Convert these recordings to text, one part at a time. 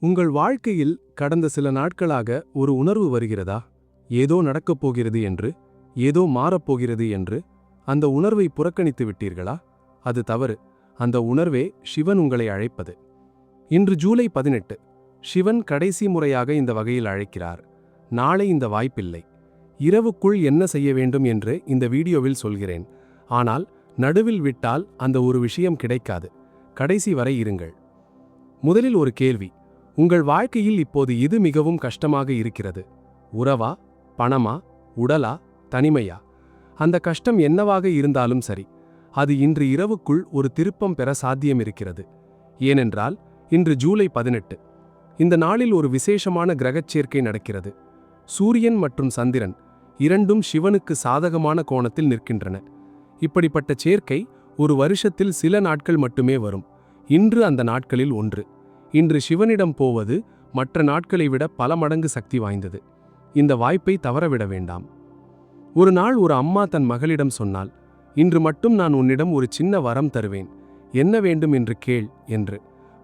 உங்கள் வாழ்க்கையில் கடந்த சில நாட்களாக ஒரு உணர்வு வருகிறதா? ஏதோ நடக்கப் போகிறது என்று, ஏதோ மாறப்போகிறது என்று. அந்த உணர்வை புறக்கணித்து விட்டீர்களா? அது தவறு. அந்த உணர்வே சிவன் உங்களை அழைப்பது. இன்று ஜூலை 18. சிவன் கடைசி முறையாக இந்த வகையில் அழைக்கிறார். நாளை இந்த வாய்ப்பில்லை. இரவுக்குள் என்ன செய்ய வேண்டும் என்று இந்த வீடியோவில் சொல்கிறேன். ஆனால் நடுவில் விட்டால் அந்த ஒரு விஷயம் கிடைக்காது. கடைசி வரை இருங்கள். முதலில் ஒரு கேள்வி. உங்கள் வாழ்க்கையில் இப்போது இது மிகவும் கஷ்டமாக இருக்கிறது? உறவா, பணமா, உடலா, தனிமையா? அந்த கஷ்டம் என்னவாக இருந்தாலும் சரி, அது இன்று இரவுக்குள் ஒரு திருப்பம் பெற சாத்தியம் இருக்கிறது. ஏனென்றால் இன்று ஜூலை 18. இந்த நாளில் ஒரு விசேஷமான கிரகச் சேர்க்கை நடக்கிறது. சூரியன் மற்றும் சந்திரன் இரண்டும் சிவனுக்கு சாதகமான கோணத்தில் நிற்கின்றன. இப்படிப்பட்ட சேர்க்கை ஒரு வருஷத்தில் சில நாட்கள் மட்டுமே வரும். இன்று அந்த நாட்களில் ஒன்று. இன்று சிவனிடம் போவது மற்ற நாட்களை விட பல மடங்கு சக்தி வாய்ந்தது. இந்த வாய்ப்பை தவறவிட வேண்டாம். ஒரு நாள் ஒரு அம்மா தன் மகளிடம் சொன்னாள், இன்று மட்டும் நான் உன்னிடம் ஒரு சின்ன வரம் தருவேன். என்ன வேண்டும் என்று கேள் என்று.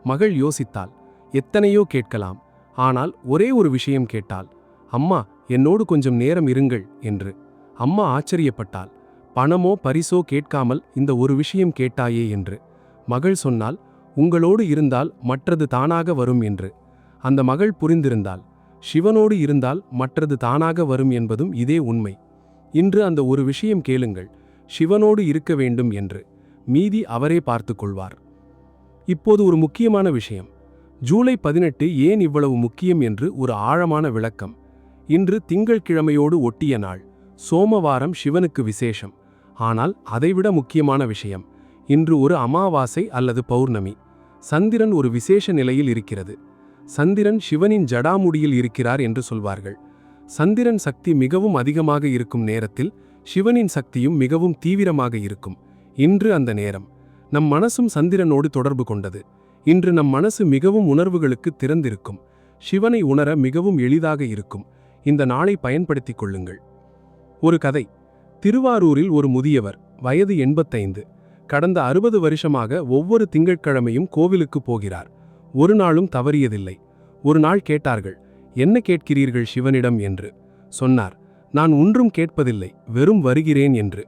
மகள் யோசித்தாள். எத்தனையோ கேட்கலாம். ஆனால் ஒரே ஒரு விஷயம் கேட்டாள். அம்மா, என்னோடு கொஞ்சம் நேரம் இருங்கள் என்று. அம்மா ஆச்சரியப்பட்டாள். பணமோ பரிசோ கேட்காமல் இந்த ஒரு விஷயம் கேட்டாயே என்று. மகள் சொன்னாள், உங்களோடு இருந்தால் மற்றது தானாக வரும் என்று. அந்த மகள் புரிந்திருந்தாள். சிவனோடு இருந்தால் மற்றது தானாக வரும் என்பதும் இதே உண்மை. இன்று அந்த ஒரு விஷயம் கேளுங்கள். சிவனோடு இருக்க வேண்டும் என்று. மீதி அவரே பார்த்து கொள்வார். இப்போது ஒரு முக்கியமான விஷயம். ஜூலை 18 ஏன் இவ்வளவு முக்கியம் என்று ஒரு ஆழமான விளக்கம். இன்று திங்கள்கிழமையோடு ஒட்டிய நாள். சோமவாரம் சிவனுக்கு விசேஷம். ஆனால் அதைவிட முக்கியமான விஷயம், இன்று ஒரு அமாவாசை அல்லது பௌர்ணமி. சந்திரன் ஒரு விசேஷ நிலையில் இருக்கிறது. சந்திரன் சிவனின் ஜடாமுடியில் இருக்கிறார் என்று சொல்வார்கள். சந்திரன் சக்தி மிகவும் அதிகமாக இருக்கும் நேரத்தில் சிவனின் சக்தியும் மிகவும் தீவிரமாக இருக்கும். இன்று அந்த நேரம். நம் மனசும் சந்திரனோடு தொடர்பு கொண்டது. இன்று நம் மனசு மிகவும் உணர்வுகளுக்கு திறந்திருக்கும். சிவனை உணர மிகவும் எளிதாக இருக்கும். இந்த நாளை பயன்படுத்திக் கொள்ளுங்கள். ஒரு கதை. திருவாரூரில் ஒரு முதியவர், வயது 85. கடந்த 60 வருஷமாக ஒவ்வொரு திங்கட்கிழமையும் கோவிலுக்கு போகிறார். ஒரு நாளும் தவறியதில்லை. ஒரு நாள் கேட்டார்கள், என்ன கேட்கிறீர்கள் சிவனிடம் என்று. சொன்னார், நான் ஒன்றும் கேட்பதில்லை, வெறும் வருகிறேன் என்று.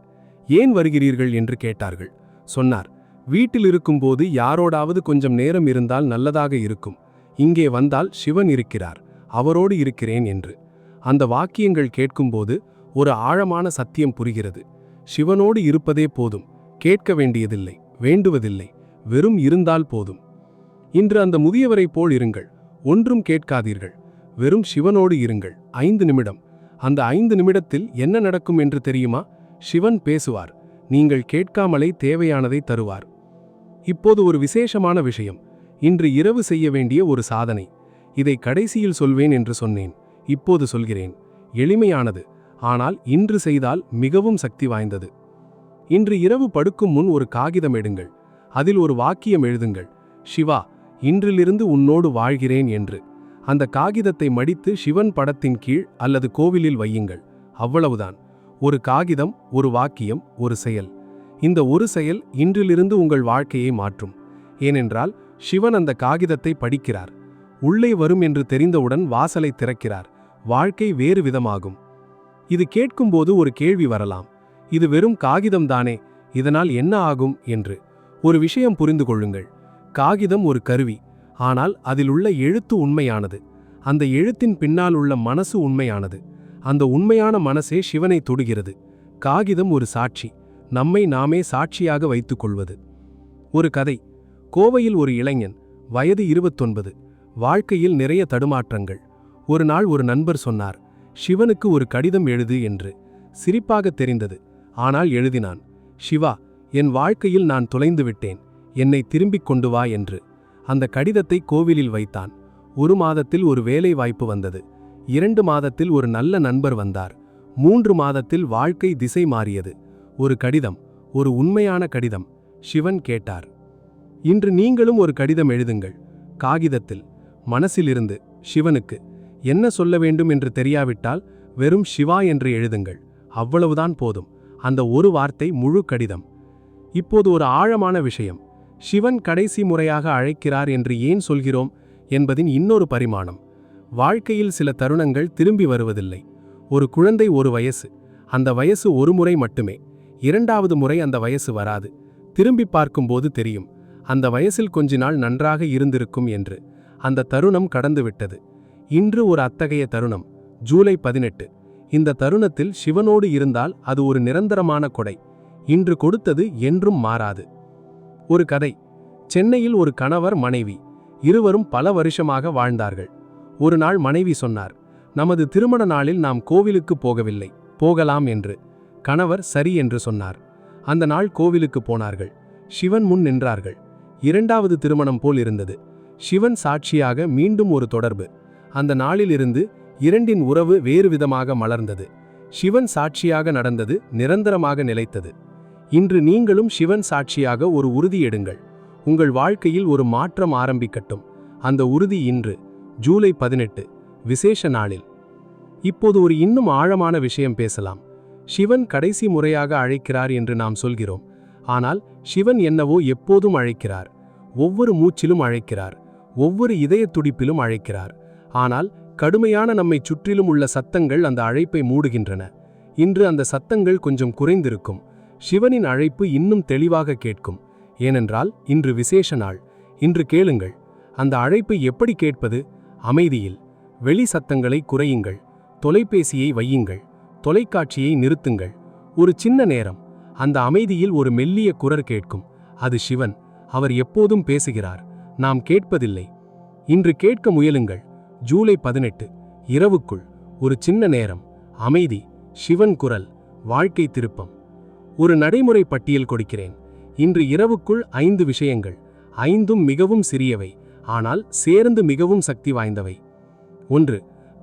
ஏன் வருகிறீர்கள் என்று கேட்டார்கள். சொன்னார், வீட்டில் இருக்கும்போது யாரோடாவது கொஞ்சம் நேரம் இருந்தால் நல்லதாக இருக்கும். இங்கே வந்தால் சிவன் இருக்கிறார், அவரோடு இருக்கிறேன் என்று. அந்த வாக்கியங்கள் கேட்கும்போது ஒரு ஆழமான சத்தியம் புரிகிறது. சிவனோடு இருப்பதே போதும். கேட்க வேண்டியதில்லை, வேண்டுவதில்லை, வெறும் இருந்தால் போதும். இன்று அந்த முதியவரை போல் இருங்கள். ஒன்றும் கேட்காதீர்கள், வெறும் சிவனோடு இருங்கள். 5 நிமிடம். அந்த 5 நிமிடத்தில் என்ன நடக்கும் என்று தெரியுமா? சிவன் பேசுவார். நீங்கள் கேட்காமலே தேவையானதை தருவார். இப்போது ஒரு விசேஷமான விஷயம். இன்று இரவு செய்ய வேண்டிய ஒரு சாதனை. இதை கடைசியில் சொல்வேன் என்று சொன்னேன். இப்போது சொல்கிறேன். எளிமையானது, ஆனால் இன்று செய்தால் மிகவும் சக்தி வாய்ந்தது. இன்று இரவு படுக்கும் முன் ஒரு காகிதம் எடுங்கள். அதில் ஒரு வாக்கியம் எழுதுங்கள். சிவா, இன்றிலிருந்து உன்னோடு வாழ்கிறேன் என்று. அந்த காகிதத்தை மடித்து சிவன் படத்தின் கீழ் அல்லது கோவிலில் வையுங்கள். அவ்வளவுதான். ஒரு காகிதம், ஒரு வாக்கியம், ஒரு செயல். இந்த ஒரு செயல் இன்றிலிருந்து உங்கள் வாழ்க்கையை மாற்றும். ஏனென்றால் சிவன் அந்த காகிதத்தை படிக்கிறார். உள்ளே வரும் என்று தெரிந்தவுடன் வாசலை திறக்கிறார். வாழ்க்கை வேறு விதமாகும். இது கேட்கும்போது ஒரு கேள்வி வரலாம். இது வெறும் காகிதம்தானே, இதனால் என்ன ஆகும் என்று. ஒரு விஷயம் புரிந்து கொள்ளுங்கள். காகிதம் ஒரு கருவி. ஆனால் அதில் உள்ள எழுத்து உண்மையானது. அந்த எழுத்தின் பின்னால் உள்ள மனசு உண்மையானது. அந்த உண்மையான மனசே சிவனை தொடுகிறது. காகிதம் ஒரு சாட்சி. நம்மை நாமே சாட்சியாக வைத்துக் கொள்வது. ஒரு கதை. கோவையில் ஒரு இளைஞன், வயது 29. வாழ்க்கையில் நிறைய தடுமாற்றங்கள். ஒரு நாள் ஒரு நண்பர் சொன்னார், சிவனுக்கு ஒரு கடிதம் எழுது என்று. சிரிப்பாக தெரிந்தது. ஆனால் எழுதினான், சிவா, என் வாழ்க்கையில் நான் தொலைந்து விட்டேன், என்னை திரும்பிக் கொண்டு வா என்று. அந்த கடிதத்தை கோவிலில் வைத்தான். 1 மாதத்தில் ஒரு வேலை வாய்ப்பு வந்தது. 2 மாதத்தில் ஒரு நல்ல நண்பர் வந்தார். 3 மாதத்தில் வாழ்க்கை திசை மாறியது. ஒரு கடிதம், ஒரு உண்மையான கடிதம். சிவன் கேட்டார், இன்று நீங்களும் ஒரு கடிதம் எழுதுங்கள். காகிதத்தில், மனசிலிருந்து, சிவனுக்கு. என்ன சொல்ல வேண்டும் என்று தெரியாவிட்டால் வெறும் சிவா என்று எழுதுங்கள். அவ்வளவுதான் போதும். அந்த ஒரு வார்த்தை முழு கடிதம். இப்போது ஒரு ஆழமான விஷயம். சிவன் கடைசி முறையாக அழைக்கிறார் என்று ஏன் சொல்கிறோம்? என்பதின் இன்னொரு பரிமாணம். வாழ்க்கையில் சில தருணங்கள் திரும்பி வருவதில்லை. ஒரு குழந்தை ஒரு வயசு, அந்த வயசு ஒரு முறை மட்டுமே. இரண்டாவது முறை அந்த வயசு வராது. திரும்பி பார்க்கும்போது தெரியும், அந்த வயசில் கொஞ்ச நாள் நன்றாக இருந்திருக்கும் என்று. அந்த தருணம் கடந்துவிட்டது. இன்று ஒரு அத்தகைய தருணம். ஜூலை 18. இந்த தருணத்தில் சிவனோடு இருந்தால் அது ஒரு நிரந்தரமான கொடை. இன்று கொடுத்தது என்றும் மாறாது. ஒரு கதை. சென்னையில் ஒரு கணவர் மனைவி இருவரும் பல வருஷமாக வாழ்ந்தார்கள். ஒரு நாள் மனைவி சொன்னார், நமது திருமண நாளில் நாம் கோவிலுக்கு போகவில்லை, போகலாம் என்று. கணவர் சரி என்று சொன்னார். அந்த நாள் கோவிலுக்கு போனார்கள். சிவன் முன் நின்றார்கள். இரண்டாவது திருமணம் போல் இருந்தது. சிவன் சாட்சியாக மீண்டும் ஒரு தொடர்பு. அந்த நாளிலிருந்து இரண்டின் உறவு வேறு விதமாக மலர்ந்தது. சிவன் சாட்சியாக நடந்தது நிரந்தரமாக நிலைத்தது. இன்று நீங்களும் சிவன் சாட்சியாக ஒரு உறுதி எடுங்கள். உங்கள் வாழ்க்கையில் ஒரு மாற்றம் ஆரம்பிக்கட்டும். அந்த உறுதி இன்று, ஜூலை 18, விசேஷ நாளில். இப்போது ஒரு இன்னும் ஆழமான விஷயம் பேசலாம். சிவன் கடைசி முறையாக அழைக்கிறார் என்று நாம் சொல்கிறோம். ஆனால் சிவன் என்னவோ எப்போதும் அழைக்கிறார். ஒவ்வொரு மூச்சிலும் அழைக்கிறார். ஒவ்வொரு இதய துடிப்பிலும் அழைக்கிறார். ஆனால் கடுமையான நம்மை சுற்றிலும் உள்ள சத்தங்கள் அந்த அழைப்பை மூடுகின்றன. இன்று அந்த சத்தங்கள் கொஞ்சம் குறைந்திருக்கும். சிவனின் அழைப்பு இன்னும் தெளிவாக கேட்கும். ஏனென்றால் இன்று விசேஷ நாள். இன்று கேளுங்கள். அந்த அழைப்பை எப்படி கேட்பது? அமைதியில். வெளி சத்தங்களை குறையுங்கள். தொலைபேசியை வையுங்கள். தொலைக்காட்சியை நிறுத்துங்கள். ஒரு சின்ன நேரம். அந்த அமைதியில் ஒரு மெல்லிய குரல் கேட்கும். அது சிவன். அவர் எப்போதும் பேசுகிறார். நாம் கேட்பதில்லை. இன்று கேட்க முயலுங்கள். ஜூலை 18, இரவுக்குள் ஒரு சின்ன நேரம். அமைதி. சிவன் குரல். வாழ்க்கை திருப்பம். ஒரு நடைமுறை பட்டியல் கொடுக்கிறேன். இன்று இரவுக்குள் 5 விஷயங்கள். 5ம் மிகவும் சிறியவை, ஆனால் சேர்ந்து மிகவும் சக்தி வாய்ந்தவை. 1.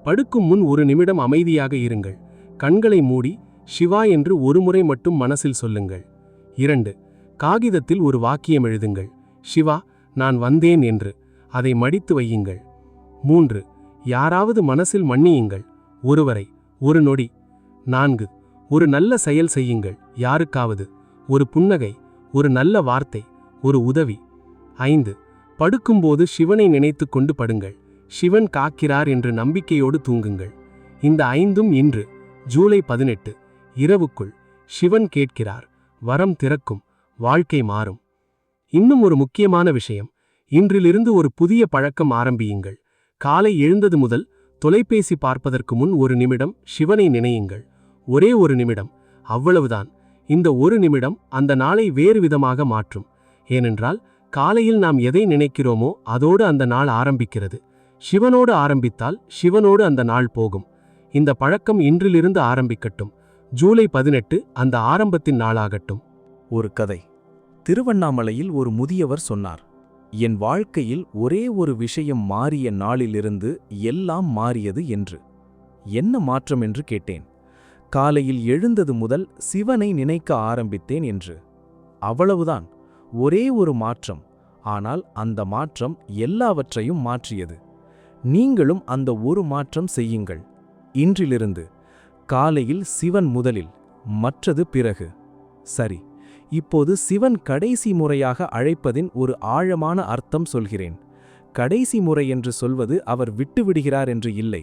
படுக்கும் முன் ஒரு நிமிடம் அமைதியாக இருங்கள். கண்களை மூடி சிவா என்று ஒரு முறை மட்டும் மனசில் சொல்லுங்கள். 2. காகிதத்தில் ஒரு வாக்கியம் எழுதுங்கள். சிவா, நான் வந்தேன் என்று. அதை மடித்து வையுங்கள். 3. யாராவது மனசில் மன்னியுங்கள். ஒருவரை, ஒரு நொடி. 4. ஒரு நல்ல செயல் செய்யுங்கள். யாருக்காவது. ஒரு புன்னகை, ஒரு நல்ல வார்த்தை, ஒரு உதவி. 5. படுக்கும்போது சிவனை நினைத்து கொண்டு படுங்கள். சிவன் காக்கிறார் என்று நம்பிக்கையோடு தூங்குங்கள். இந்த 5ம் இன்று, ஜூலை 18, இரவுக்குள். சிவன் கேட்கிறார். வரம் திறக்கும். வாழ்க்கை மாறும். இன்னும் ஒரு முக்கியமான விஷயம். இன்றிலிருந்து ஒரு புதிய பழக்கம் ஆரம்பியுங்கள். காலை எழுந்தது முதல் தொலைபேசி பார்ப்பதற்கு முன் ஒரு நிமிடம் சிவனை நினையுங்கள். ஒரே ஒரு நிமிடம். அவ்வளவுதான். இந்த ஒரு நிமிடம் அந்த நாளை வேறு விதமாக மாற்றும். ஏனென்றால் காலையில் நாம் எதை நினைக்கிறோமோ அதோடு அந்த நாள் ஆரம்பிக்கிறது. சிவனோடு ஆரம்பித்தால் சிவனோடு அந்த நாள் போகும். இந்த பழக்கம் இன்றிலிருந்து ஆரம்பிக்கட்டும். ஜூலை 18 அந்த ஆரம்பத்தின் நாளாகட்டும். ஒரு கதை. திருவண்ணாமலையில் ஒரு முதியவர் சொன்னார், என் வாழ்க்கையில் ஒரே ஒரு விஷயம் மாறிய நாளிலிருந்து எல்லாம் மாறியது என்று. என்ன மாற்றம் என்று கேட்டேன். காலையில் எழுந்தது முதல் சிவனை நினைக்க ஆரம்பித்தேன் என்று. அவ்வளவுதான். ஒரே ஒரு மாற்றம். ஆனால் அந்த மாற்றம் எல்லாவற்றையும் மாற்றியது. நீங்களும் அந்த ஒரு மாற்றம் செய்யுங்கள். இன்றிலிருந்து காலையில் சிவன் முதலில், மற்றது பிறகு. சரி, இப்போது சிவன் கடைசி முறையாக அழைப்பதின் ஒரு ஆழமான அர்த்தம் சொல்கிறேன். கடைசி முறை என்று சொல்வது அவர் விட்டுவிடுகிறார் என்று இல்லை.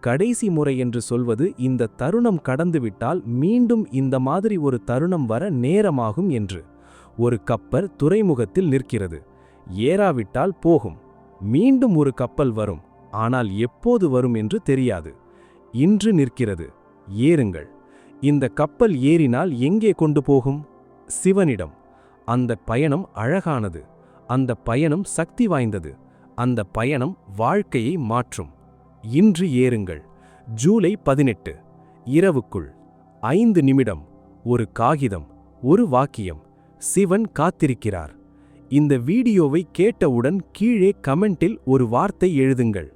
கடைசி முறை என்று சொல்வது இந்த தருணம் கடந்துவிட்டால் மீண்டும் இந்த மாதிரி ஒரு தருணம் வர நேரமாகும் என்று. ஒரு கப்பல் துறைமுகத்தில் நிற்கிறது. ஏறாவிட்டால் போகும். மீண்டும் ஒரு கப்பல் வரும். ஆனால் எப்போது வரும் என்று தெரியாது. இன்று நிற்கிறது. ஏறுங்கள். இந்த கப்பல் ஏறினால் எங்கே கொண்டு போகும்? சிவனிடம். அந்த பயணம் அழகானது. அந்த பயணம் சக்தி வாய்ந்தது. அந்த பயணம் வாழ்க்கையை மாற்றும். இன்று ஏறுங்கள். ஜூலை 18, இரவுக்குள். 5 நிமிடம். ஒரு காகிதம், ஒரு வாக்கியம். சிவன் காத்திருக்கிறார். இந்த வீடியோவை கேட்டவுடன் கீழே கமெண்டில் ஒரு வார்த்தை எழுதுங்கள்.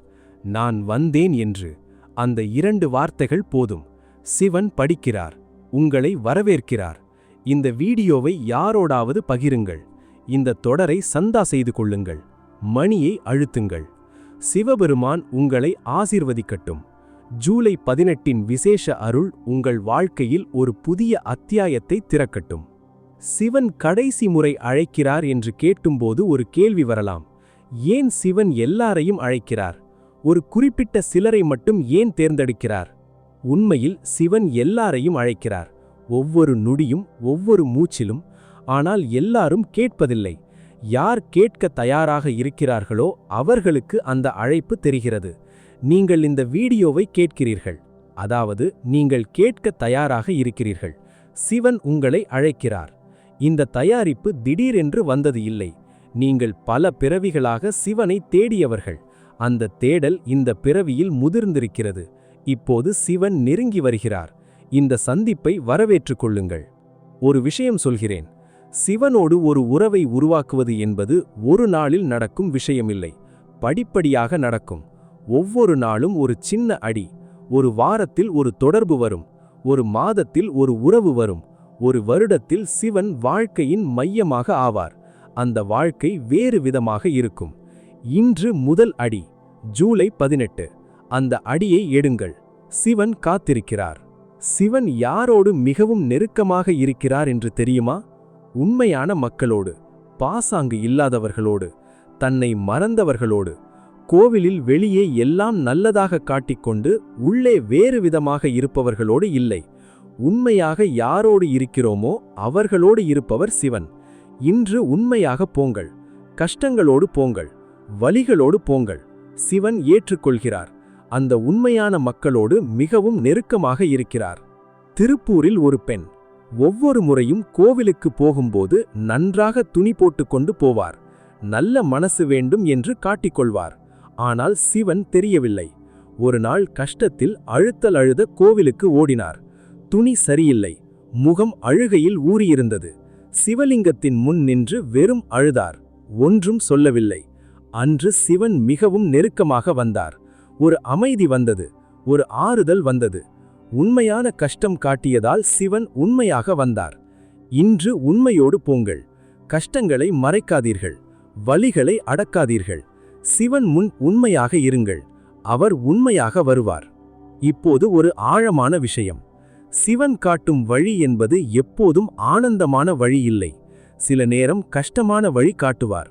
நான் வந்தேன் என்று. அந்த 2 வார்த்தைகள் போதும். சிவன் படிக்கிறார். உங்களை வரவேற்கிறார். இந்த வீடியோவை யாரோடாவது பகிருங்கள். இந்த தொடரை சந்தா செய்து கொள்ளுங்கள். மணியை அழுத்துங்கள். சிவபெருமான் உங்களை ஆசீர்வதிக்கட்டும். ஜூலை 18இன் விசேஷ அருள் உங்கள் வாழ்க்கையில் ஒரு புதிய அத்தியாயத்தை திறக்கட்டும். சிவன் கடைசி முறை அழைக்கிறார் என்று கேட்டும்போது ஒரு கேள்வி வரலாம். ஏன் சிவன் எல்லாரையும் அழைக்கிறார்? ஒரு குறிப்பிட்ட சிலரை மட்டும் ஏன் தேர்ந்தெடுக்கிறார்? உண்மையில் சிவன் எல்லாரையும் அழைக்கிறார், ஒவ்வொரு நொடியும் ஒவ்வொரு மூச்சிலும். ஆனால் எல்லாரும் கேட்பதில்லை. யார் கேட்க தயாராக இருக்கிறார்களோ அவர்களுக்கு அந்த அழைப்பு தெரிகிறது. நீங்கள் இந்த வீடியோவை கேட்கிறீர்கள், அதாவது நீங்கள் கேட்க தயாராக இருக்கிறீர்கள். சிவன் உங்களை அழைக்கிறார். இந்த தயாரிப்பு திடீரென்று வந்தது இல்லை. நீங்கள் பல பிறவிகளாக சிவனை தேடியவர்கள். அந்த தேடல் இந்த பிறவியில் முதிர்ந்திருக்கிறது. இப்போது சிவன் நெருங்கி வருகிறார். இந்த சந்திப்பை வரவேற்றுக் கொள்ளுங்கள். ஒரு விஷயம் சொல்கிறேன். சிவனோடு ஒரு உறவை உருவாக்குவது என்பது ஒரு நாளில் நடக்கும் விஷயமில்லை. படிப்படியாக நடக்கும். ஒவ்வொரு நாளும் ஒரு சின்ன அடி. ஒரு வாரத்தில் ஒரு தொடர்பு வரும். ஒரு மாதத்தில் ஒரு உறவு வரும். ஒரு வருடத்தில் சிவன் வாழ்க்கையின் மையமாக ஆவார். அந்த வாழ்க்கை வேறு விதமாக இருக்கும். இன்று முதல் அடி, ஜூலை 18. அந்த அடியை எடுங்கள். சிவன் காத்திருக்கிறார். சிவன் யாரோடு மிகவும் நெருக்கமாக இருக்கிறார் என்று தெரியுமா? உண்மையான மக்களோடு, பாசாங்கு இல்லாதவர்களோடு, தன்னை மறந்தவர்களோடு. கோவிலில் வெளியே எல்லாம் நல்லதாக காட்டிக்கொண்டு உள்ளே வேறு விதமாக இருப்பவர்களோடு இல்லை. உண்மையாக யாரோடு இருக்கிறோமோ அவர்களோடு இருப்பவர் சிவன். இன்று உண்மையாக போங்கள். கஷ்டங்களோடு போங்கள். வலிகளோடு போங்கள். சிவன் ஏற்றுக்கொள்கிறார். அந்த உண்மையான மக்களோடு மிகவும் நெருக்கமாக இருக்கிறார். திருப்பூரில் ஒரு பெண் ஒவ்வொரு முறையும் கோவிலுக்கு போகும்போது நன்றாக துணி போட்டுக்கொண்டு போவார். நல்ல மனசு வேண்டும் என்று காட்டிக்கொள்வார். ஆனால் சிவன் தெரியவில்லை. ஒரு நாள் கஷ்டத்தில் அழுத்தல் அழுத கோவிலுக்கு ஓடினார். துணி சரியில்லை. முகம் அழுகையில் ஊறியிருந்தது. சிவலிங்கத்தின் முன் நின்று வெறும் அழுதார். ஒன்றும் சொல்லவில்லை. அன்று சிவன் மிகவும் நெருக்கமாக வந்தார். ஒரு அமைதி வந்தது. ஒரு ஆறுதல் வந்தது. உண்மையான கஷ்டம் காட்டியதால் சிவன் உண்மையாக வந்தார். இன்று உண்மையோடு போங்கள். கஷ்டங்களை மறைக்காதீர்கள். வலிகளை அடக்காதீர்கள். சிவன் முன் உண்மையாக இருங்கள். அவர் உண்மையாக வருவார். இப்போது ஒரு ஆழமான விஷயம். சிவன் காட்டும் வழி என்பது எப்போதும் ஆனந்தமான வழி இல்லை. சில நேரம் கஷ்டமான வழி காட்டுவார்.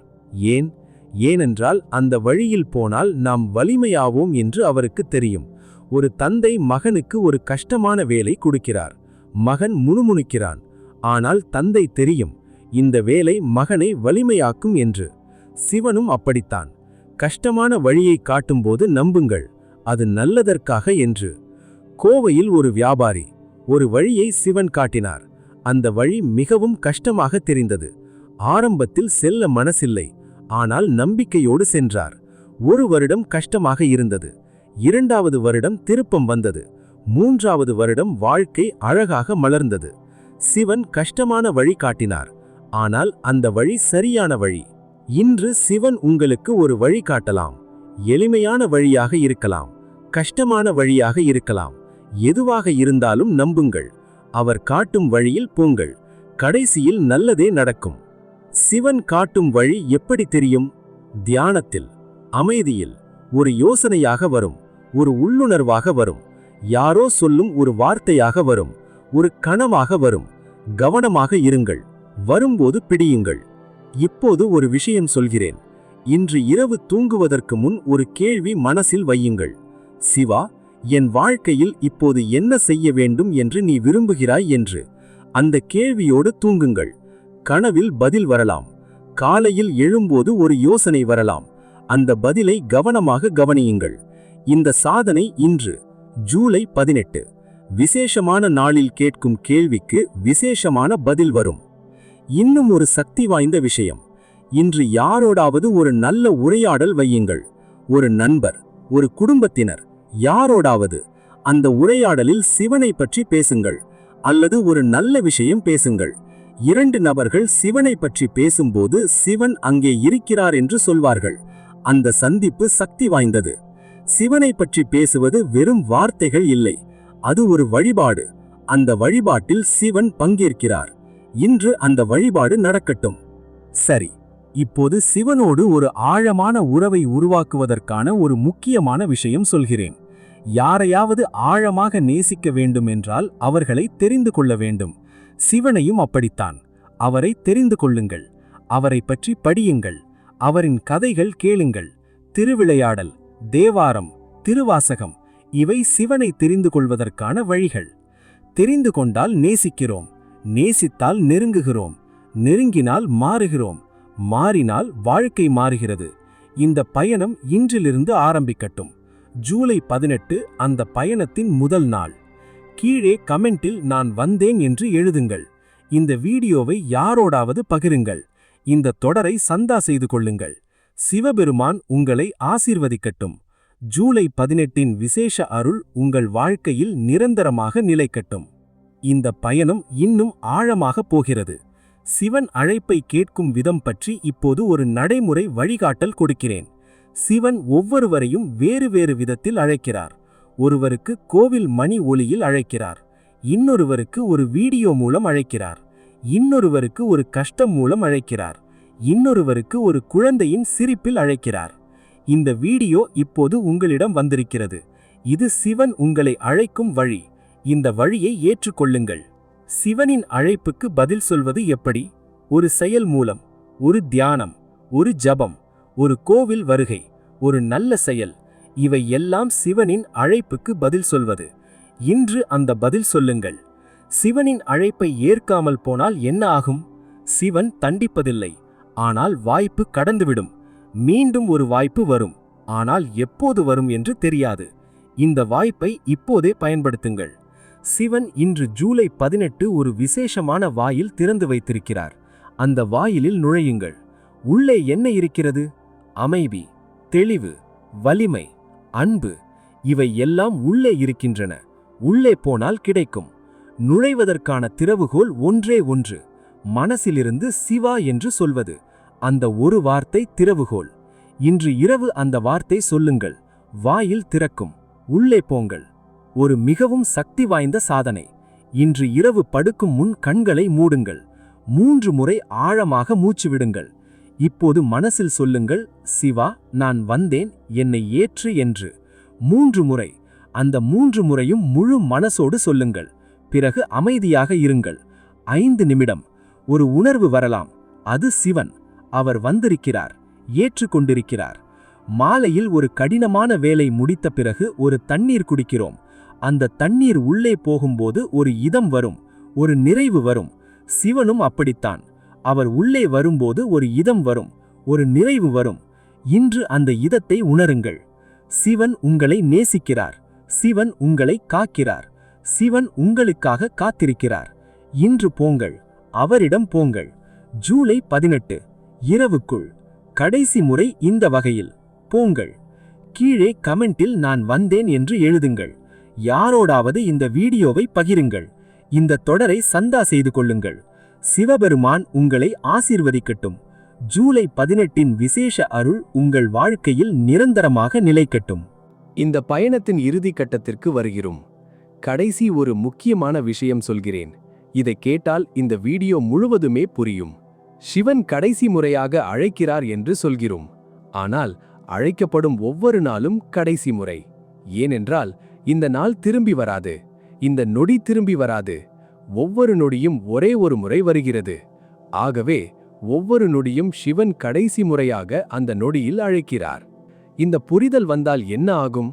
ஏனென்றால் அந்த வழியில் போனால் நாம் வலிமையாவோம் என்று அவருக்கு தெரியும். ஒரு தந்தை மகனுக்கு ஒரு கஷ்டமான வேலை கொடுக்கிறார். மகன் முணுமுணுக்கிறான். ஆனால் தந்தை தெரியும், இந்த வேலை மகனை வலிமையாக்கும் என்று. சிவனும் அப்படித்தான். கஷ்டமான வழியை காட்டும்போது நம்புங்கள், அது நல்லதற்காக என்று. கோவையில் ஒரு வியாபாரி ஒரு வழியை சிவன் காட்டினார். அந்த வழி மிகவும் கஷ்டமாக தெரிந்தது. ஆரம்பத்தில் செல்ல மனசில்லை. ஆனால் நம்பிக்கையோடு சென்றார். ஒரு வருடம் கஷ்டமாக இருந்தது. 2வது வருடம் திருப்பம் வந்தது. 3வது வருடம் வாழ்க்கை அழகாக மலர்ந்தது. சிவன் கஷ்டமான வழி காட்டினார். ஆனால் அந்த வழி சரியான வழி. இன்று சிவன் உங்களுக்கு ஒரு வழி காட்டலாம். எளிமையான வழியாக இருக்கலாம். கஷ்டமான வழியாக இருக்கலாம். எதுவாக இருந்தாலும் நம்புங்கள். அவர் காட்டும் வழியில் போங்கள். கடைசியில் நல்லதே நடக்கும். சிவன் காட்டும் வழி எப்படி தெரியும்? தியானத்தில், அமைதியில், ஒரு யோசனையாக வரும். ஒரு உள்ளுணர்வாக வரும். யாரோ சொல்லும் ஒரு வார்த்தையாக வரும். ஒரு கனவாக வரும். கவனமாக இருங்கள். வரும்போது பிடியுங்கள். இப்போது ஒரு விஷயம் சொல்கிறேன். இன்று இரவு தூங்குவதற்கு முன் ஒரு கேள்வி மனசில் வையுங்கள். சிவா, என் வாழ்க்கையில் இப்போது என்ன செய்ய வேண்டும் என்று நீ விரும்புகிறாய் என்று. அந்த கேள்வியோடு தூங்குங்கள். கனவில் பதில் வரலாம். காலையில் எழும்போது ஒரு யோசனை வரலாம். அந்த பதிலை கவனமாக கவனியுங்கள். இந்த சாதனை இன்று, ஜூலை 18. விசேஷமான நாளில் கேட்கும் கேள்விக்கு விசேஷமான பதில் வரும். இன்னும் ஒரு சக்தி வாய்ந்த விஷயம். இன்று யாரோடாவது ஒரு நல்ல உரையாடல் வையுங்கள். ஒரு நண்பர், ஒரு குடும்பத்தினர், யாரோடாவது. அந்த உரையாடலில் சிவனை பற்றி பேசுங்கள். அல்லது ஒரு நல்ல விஷயம் பேசுங்கள். 2 நபர்கள் சிவனை பற்றி பேசும்போது சிவன் அங்கே இருக்கிறார் என்று சொல்வார்கள். அந்த சந்திப்பு சக்தி வாய்ந்தது. சிவனை பற்றி பேசுவது வெறும் வார்த்தைகள் இல்லை. அது ஒரு வழிபாடு. அந்த வழிபாட்டில் சிவன் பங்கேற்கிறார். இன்று அந்த வழிபாடு நடக்கட்டும். சரி, இப்போது சிவனோடு ஒரு ஆழமான உறவை உருவாக்குவதற்கான ஒரு முக்கியமான விஷயம் சொல்கிறேன். யாரையாவது ஆழமாக நேசிக்க வேண்டும் என்றால் அவர்களை தெரிந்து கொள்ள வேண்டும். சிவனையும் அப்படித்தான். அவரை தெரிந்து கொள்ளுங்கள். அவரை பற்றி படியுங்கள். அவரின் கதைகள் கேளுங்கள். திருவிளையாடல், தேவாரம், திருவாசகம் இவை சிவனை தெரிந்து கொள்வதற்கான வழிகள். தெரிந்து கொண்டால் நேசிக்கிறோம், நேசித்தால் நெருங்குகிறோம், நெருங்கினால் மாறுகிறோம், மாறினால் வாழ்க்கை மாறுகிறது. இந்த பயணம் இன்றிலிருந்து ஆரம்பிக்கட்டும். ஜூலை 18 அந்த பயணத்தின் முதல் நாள். கீழே கமெண்டில் நான் வந்தேன் என்று எழுதுங்கள். இந்த வீடியோவை யாரோடாவது பகிருங்கள். இந்த தொடரை சந்தா செய்து கொள்ளுங்கள். சிவபெருமான் உங்களை ஆசீர்வதிக்கட்டும். ஜூலை 18 விசேஷ அருள் உங்கள் வாழ்க்கையில் நிரந்தரமாக நிலைக்கட்டும். இந்த பயணம் இன்னும் ஆழமாக போகிறது. சிவன் அழைப்பை கேட்கும் விதம் பற்றி இப்போது ஒரு நடைமுறை வழிகாட்டல் கொடுக்கிறேன். சிவன் ஒவ்வொருவரையும் வேறு வேறு விதத்தில் அழைக்கிறார். ஒருவருக்கு கோவில் மணி ஒலியில் அழைக்கிறார், இன்னொருவருக்கு ஒரு வீடியோ மூலம் அழைக்கிறார், இன்னொருவருக்கு ஒரு கஷ்டம் மூலம் அழைக்கிறார், இன்னொருவருக்கு ஒரு குழந்தையின் சிரிப்பில் அழைக்கிறார். இந்த வீடியோ இப்போது உங்களிடம் வந்திருக்கிறது. இது சிவன் உங்களை அழைக்கும் வழி. இந்த வழியை ஏற்றுக்கொள்ளுங்கள். சிவனின் அழைப்புக்கு பதில் சொல்வது எப்படி? ஒரு செயல் மூலம், ஒரு தியானம், ஒரு ஜபம், ஒரு கோவில் வருகை, ஒரு நல்ல செயல். இவை எல்லாம் சிவனின் அழைப்புக்கு பதில் சொல்வது. இன்று அந்த பதில் சொல்லுங்கள். சிவனின் அழைப்பை ஏற்காமல் போனால் என்ன ஆகும்? சிவன் தண்டிப்பதில்லை, ஆனால் வாய்ப்பு கடந்துவிடும். மீண்டும் ஒரு வாய்ப்பு வரும், ஆனால் எப்போது வரும் என்று தெரியாது. இந்த வாய்ப்பை இப்போதே பயன்படுத்துங்கள். சிவன் இன்று ஜூலை 18 ஒரு விசேஷமான வாயில் திறந்து வைத்திருக்கிறார். அந்த வாயிலில் நுழையுங்கள். உள்ளே என்ன இருக்கிறது? அமைதி, தெளிவு, வலிமை, அன்பு. இவை எல்லாம் உள்ளே இருக்கின்றன. உள்ளே போனால் கிடைக்கும். நுழைவதற்கான திறவுகோல் ஒன்றே ஒன்று. மனசிலிருந்து சிவா என்று சொல்வது. அந்த ஒரு வார்த்தை திறவுகோல். இன்று இரவு அந்த வார்த்தை சொல்லுங்கள். வாயில் திறக்கும். உள்ளே போங்கள். ஒரு மிகவும் சக்தி வாய்ந்த சாதனை. இன்று இரவு படுக்கும் முன் கண்களை மூடுங்கள். 3 முறை ஆழமாக மூச்சு விடுங்கள். இப்போது மனசில் சொல்லுங்கள், சிவா, நான் வந்தேன், என்னை ஏற்று என்று. 3 முறை. அந்த 3 முறையும் முழு மனசோடு சொல்லுங்கள். பிறகு அமைதியாக இருங்கள். 5 நிமிடம். ஒரு உணர்வு வரலாம். அது சிவன். அவர் வந்திருக்கிறார், ஏற்றுக்கொண்டிருக்கிறார். மாலையில் ஒரு கடினமான வேலை முடித்த பிறகு ஒரு தண்ணீர் குடிக்கிறோம். அந்த தண்ணீர் உள்ளே போகும்போது ஒரு இதம் வரும், ஒரு நிறைவு வரும். சிவனும் அப்படித்தான். அவர் உள்ளே வரும்போது ஒரு இதம் வரும், ஒரு நிறைவு வரும். இன்று அந்த இதத்தை உணருங்கள். சிவன் உங்களை நேசிக்கிறார். சிவன் உங்களை காக்கிறார். சிவன் உங்களுக்காக காத்திருக்கிறார். இன்று போங்கள், அவரிடம் போங்கள். ஜூலை 18 இரவுக்குள் கடைசி முறை இந்த வகையில் போங்கள். கீழே கமெண்டில் நான் வந்தேன் என்று எழுதுங்கள். யாரோடாவது இந்த வீடியோவை பகிருங்கள். இந்த தொடரை சந்தா செய்து கொள்ளுங்கள். சிவபெருமான் உங்களை ஆசீர்வதிக்கட்டும். ஜூலை 18 விசேஷ அருள் உங்கள் வாழ்க்கையில் நிரந்தரமாக நிலைக்கட்டும். இந்த பயணத்தின் இறுதி கட்டத்திற்கு வருகிறோம். கடைசி ஒரு முக்கியமான விஷயம் சொல்கிறேன். இதை கேட்டால் இந்த வீடியோ முழுவதுமே புரியும். சிவன் கடைசி முறையாக அழைக்கிறார் என்று சொல்கிறோம். ஆனால் அழைக்கப்படும் ஒவ்வொரு நாளும் கடைசி முறை. ஏனென்றால் இந்த நாள் திரும்பி வராது. இந்த நொடி திரும்பி வராது. ஒவ்வொரு நொடியும் ஒரே ஒரு முறை வருகிறது. ஆகவே ஒவ்வொரு நொடியும் சிவன் கடைசி முறையாக அந்த நொடியில் அழைக்கிறார். இந்த புரிதல் வந்தால் என்ன ஆகும்?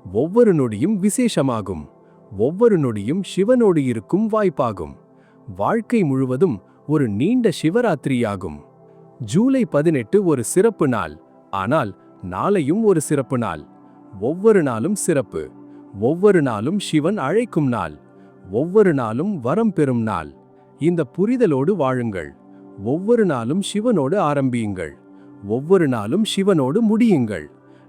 ஒவ்வொரு நொடியும் விசேஷமாகும். ஒவ்வொரு நொடியும் சிவனோடு இருக்கும் வாய்ப்பாகும். வாழ்க்கை முழுவதும் ஒரு நீண்ட சிவராத்திரியாகும். ஜூலை 18 ஒரு சிறப்பு நாள். ஆனால் நாளையும் ஒரு சிறப்பு நாள். ஒவ்வொரு நாளும் சிறப்பு. ஒவ்வொரு நாளும் சிவன் அழைக்கும் நாள். ஒவ்வொரு நாளும் வரம் பெறும் நாள். இந்த புரிதலோடு வாழுங்கள். ஒவ்வொரு நாளும் சிவனோடு ஆரம்பியுங்கள். ஒவ்வொரு நாளும் சிவனோடு முடியுங்கள்.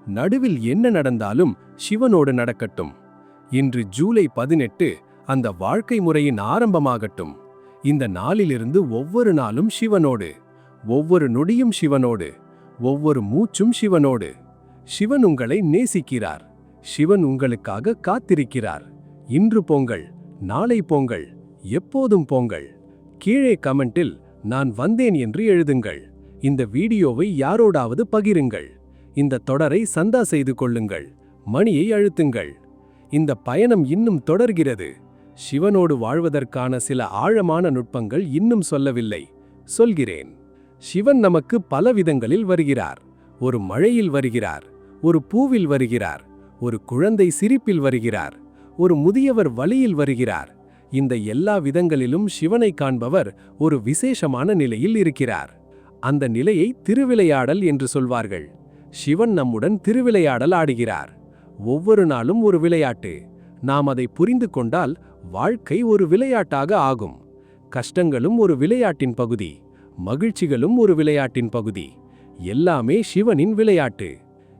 நடுவில் என்ன நடந்தாலும் சிவனோடு நடக்கட்டும். இன்று ஜூலை 18 அந்த வாழ்க்கை முறையின் ஆரம்பமாகட்டும். இந்த நாளிலிருந்து ஒவ்வொரு நாளும் சிவனோடு, ஒவ்வொரு நொடியும் சிவனோடு, ஒவ்வொரு மூச்சும் சிவனோடு. சிவன் உங்களை நேசிக்கிறார். சிவன் உங்களுக்காக காத்திருக்கிறார். இன்று போங்கள், நாளை போங்கள், எப்போதும் போங்கள். கீழே கமெண்டில் நான் வந்தேன் என்று எழுதுங்கள். இந்த வீடியோவை யாரோடாவது பகிருங்கள். இந்த தொடரை சந்தா செய்து கொள்ளுங்கள். மணியை அழுத்துங்கள். இந்த பயணம் இன்னும் தொடர்கிறது. சிவனோடு வாழ்வதற்கான சில ஆழமான நுட்பங்கள் இன்னும் சொல்லவில்லை. சொல்கிறேன். சிவன் நமக்கு பல விதங்களில் வருகிறார். ஒரு மழையில் வருகிறார், ஒரு பூவில் வருகிறார், ஒரு குழந்தை சிரிப்பில் வருகிறார், ஒரு முதியவர் வழியில் வருகிறார். இந்த எல்லா விதங்களிலும் சிவனை காண்பவர் ஒரு விசேஷமான நிலையில் இருக்கிறார். அந்த நிலையை திருவிளையாடல் என்று சொல்வார்கள். சிவன் நம்முடன் திருவிளையாடல் ஆடுகிறார். ஒவ்வொரு நாளும் ஒரு விளையாட்டு. நாம் அதை புரிந்து கொண்டால் வாழ்க்கை ஒரு விளையாட்டாக ஆகும். கஷ்டங்களும் ஒரு விளையாட்டின் பகுதி, மகிழ்ச்சிகளும் ஒரு விளையாட்டின் பகுதி. எல்லாமே சிவனின் விளையாட்டு.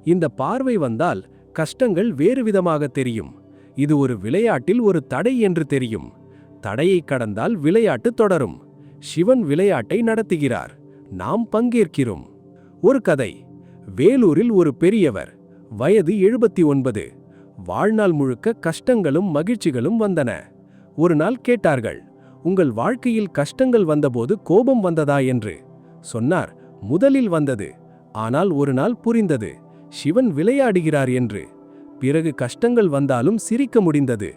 இந்த பார்வை வந்தால் கஷ்டங்கள் வேறு விதமாக தெரியும். இது ஒரு விளையாட்டில் ஒரு தடை என்று தெரியும். தடையை கடந்தால் விளையாட்டு தொடரும். சிவன் விளையாட்டை நடத்துகிறார், நாம் பங்கேற்கிறோம். ஒரு கதை. வேலூரில் ஒரு பெரியவர், வயது 79. வாழ்நாள் முழுக்க கஷ்டங்களும் மகிழ்ச்சிகளும் வந்தன. ஒரு நாள் கேட்டார்கள், உங்கள் வாழ்க்கையில் கஷ்டங்கள் வந்தபோது கோபம் வந்ததா என்று. சொன்னார், முதலில் வந்தது. ஆனால் ஒரு நாள் புரிந்தது, சிவன் விளையாடுகிறார் என்று. பிறகு கஷ்டங்கள் வந்தாலும் சிரிக்க முடிந்தது.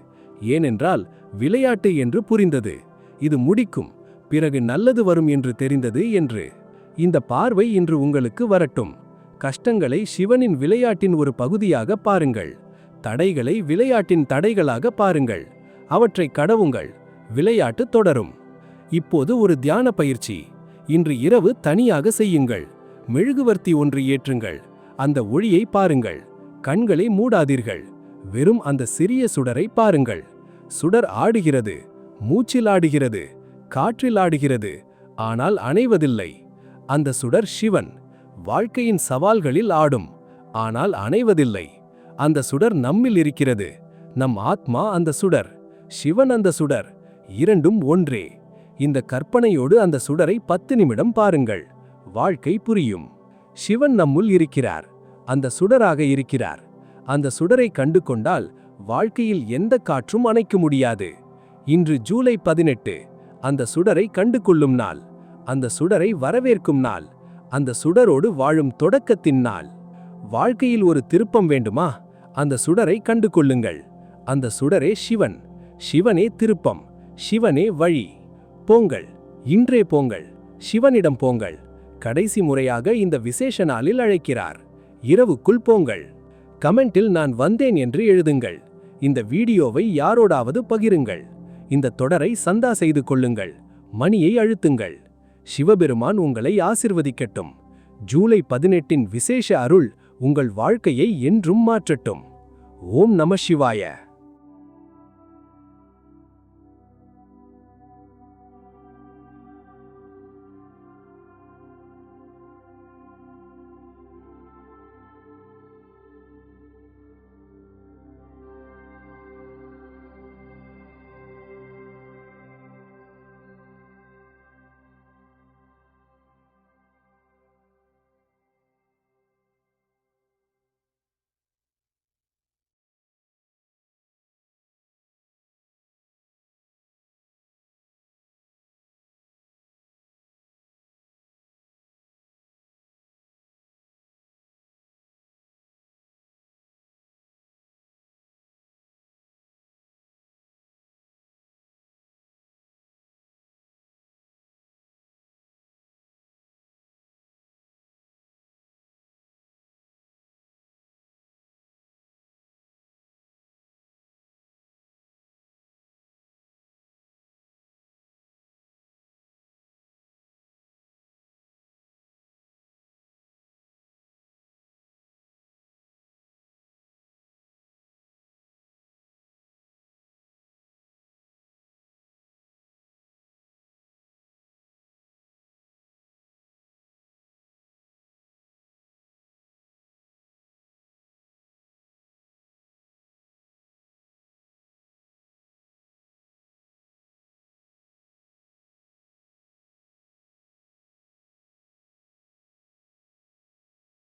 ஏனென்றால் விளையாட்டு என்று புரிந்தது. இது முடிக்கும், பிறகு நல்லது வரும் என்று தெரிந்தது என்று. இந்த பார்வை இன்று உங்களுக்கு வரட்டும். கஷ்டங்களை சிவனின் விளையாட்டின் ஒரு பகுதியாக பாருங்கள். தடைகளை விளையாட்டின் தடைகளாக பாருங்கள். அவற்றை கடவுங்கள். விளையாட்டு தொடரும். இப்போது ஒரு தியான பயிற்சி. இன்று இரவு தனியாக செய்யுங்கள். மெழுகுவர்த்தி ஒன்று ஏற்றுங்கள். அந்த ஒளியை பாருங்கள். கண்களை மூடாதீர்கள். வெறும் அந்த சிறிய சுடரை பாருங்கள். சுடர் ஆடுகிறது, மூச்சில் ஆடுகிறது, காற்றில் ஆடுகிறது, ஆனால் அணைவதில்லை. அந்த சுடர் சிவன். வாழ்க்கையின் சவால்களில் ஆடும், ஆனால் அணைவதில்லை. அந்த சுடர் நம்மில் இருக்கிறது. நம் ஆத்மா அந்த சுடர், சிவன் அந்த சுடர். இரண்டும் ஒன்றே. இந்த கற்பனையோடு அந்த சுடரை 10 நிமிடம் பாருங்கள். வாழ்க்கை புரியும். சிவன் நம்முள் இருக்கிறார், அந்த சுடராக இருக்கிறார். அந்த சுடரை கண்டு கொண்டால் வாழ்க்கையில் எந்த காற்றும் அணைக்க முடியாது. இன்று ஜூலை 18, அந்த சுடரை கண்டு கொள்ளும் நாள். அந்த சுடரை வரவேற்கும் நாள். அந்த சுடரோடு வாழும் தொடக்கத்தின் நாள். வாழ்க்கையில் ஒரு திருப்பம் வேண்டுமா? அந்த சுடரை கண்டு கொள்ளுங்கள். அந்த சுடரே சிவன். சிவனே திருப்பம், சிவனே வழி. போங்கள், இன்றே போங்கள், சிவனிடம் போங்கள். கடைசி முறையாக இந்த விசேஷ நாளில் அழைக்கிறார். இரவுக்குள் போங்கள். கமெண்டில் நான் வந்தேன் என்று எழுதுங்கள். இந்த வீடியோவை யாரோடாவது பகிருங்கள். இந்த தொடரை சந்தா செய்து கொள்ளுங்கள். மணியை அழுத்துங்கள். சிவபெருமான் உங்களை ஆசிர்வதிக்கட்டும். ஜூலை 18 விசேஷ அருள் உங்கள் வாழ்க்கையை என்றும் மாற்றட்டும். ஓம் நம சிவாய.